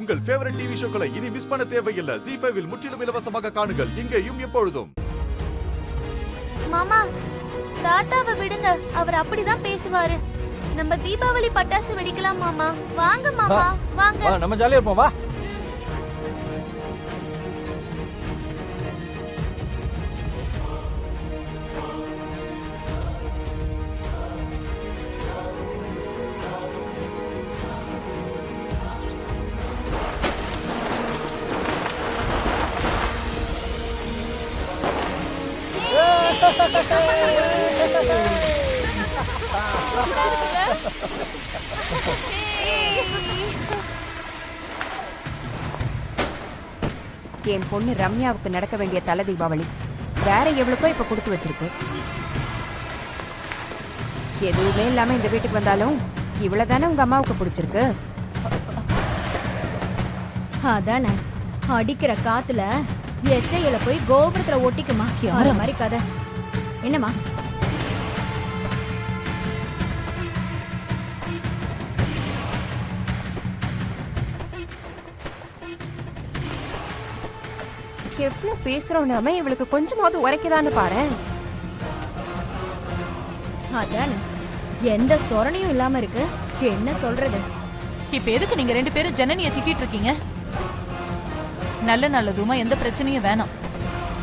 உங்கள் favourite TV ஷோக்களை இனி miss பண்ண தேவையில்லை. ZEE5 இல் முற்றிலும் இலவசமாக காணுங்கள். இங்கேயும் எப்பொழுதும். மாமா, தாத்தாவை விடுங்க. அவர் அப்படிதான் பேசுவாரு. நம்ம தீபாவளி பட்டாசு வெடிக்கலாம் மாமா. வாங்க மாமா, வாங்க. நம்ம ஜாலியா இருப்போம், வா. என் பொண்ணு ரம்யாவுக்கு நடக்க வேண்டிய தலை தீபாவளி வேற எவ்வளவுக்கோ இப்ப கொடுத்து வச்சிருக்கு. எதுவுமே இல்லாம இந்த வீட்டுக்கு வந்தாலும் இவ்வளவுதானே உங்க அம்மாவுக்கு பிடிச்சிருக்கு. அதானே அடிக்கிற காத்துல எச்சையில போய் கோபுரத்துல ஒட்டிக்குமா யார மாதிரி கதை. என்னம்மா எவ்வளவு பேசுறோம் நாம, இவளுக்கு கொஞ்சமாவது உரைக்குதான்னு பாரு. அதானே எந்த சொரணையும் இல்லாம இருக்கு. என்ன சொல்றது? இப்ப எதுக்கு நீங்க ரெண்டு பேரும் ஜனனிய திட்டிட்டு இருக்கீங்க? நல்ல நல்லதுமா எந்த பிரச்சனையும் வேணாம்.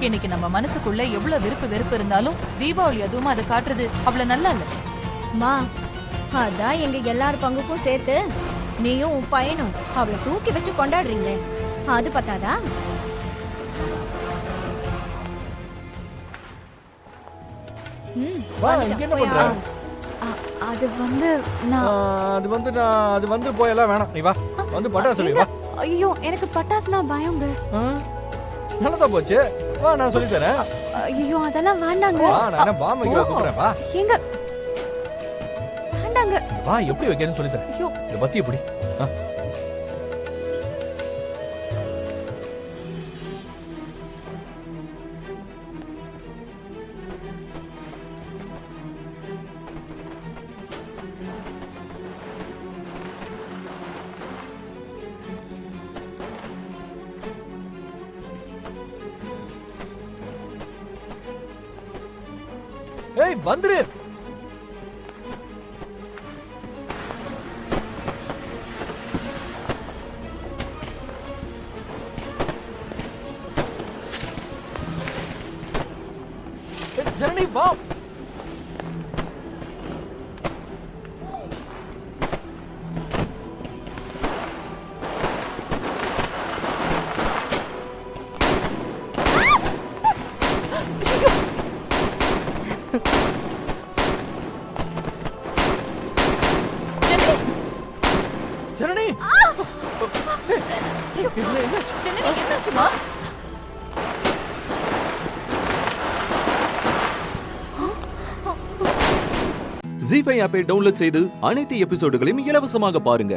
இன்னைக்கு நம்ம மனசுக்குள்ள எவ்வளவு வெறுப்பு இருந்தாலும் தீபாவளி அதுவும் அதை காட்டுறது அவ்வளவு நல்லா இல்ல. மா அதான் எங்க எல்லார் பங்குக்கும் சேர்த்து நீயும் உன் பையனும் அவளை தூக்கி வச்சு கொண்டாடுறீங்களே, அது பத்தாதா? அது வந்து போயெல்லாம் வேணாம். நீ வா, வந்து பட்டாசு வை, வா. ஐயோ, எனக்கு பட்டாசுனா பயங்க. நல்லதா போச்சு, வா நான் சொல்லி தரேன். ஐயோ, அதெல்லாம் வேண்டாங்க. வா, நான் பாம் வைக்க கூப்பிடுறேன், வா. எங்க வேண்டாங்க. வா, எப்படி வைக்கணும்னு சொல்லி தரேன். ஐயோ, இந்த பத்தி எப்படி? ஏய், வந்துரு. ஜனனி வா. ஜனனி, என்னாச்சுமா? ZEE5 ஆப்பை டவுன்லோட் செய்து அனைத்து எபிசோடுகளையும் இலவசமாக பாருங்க.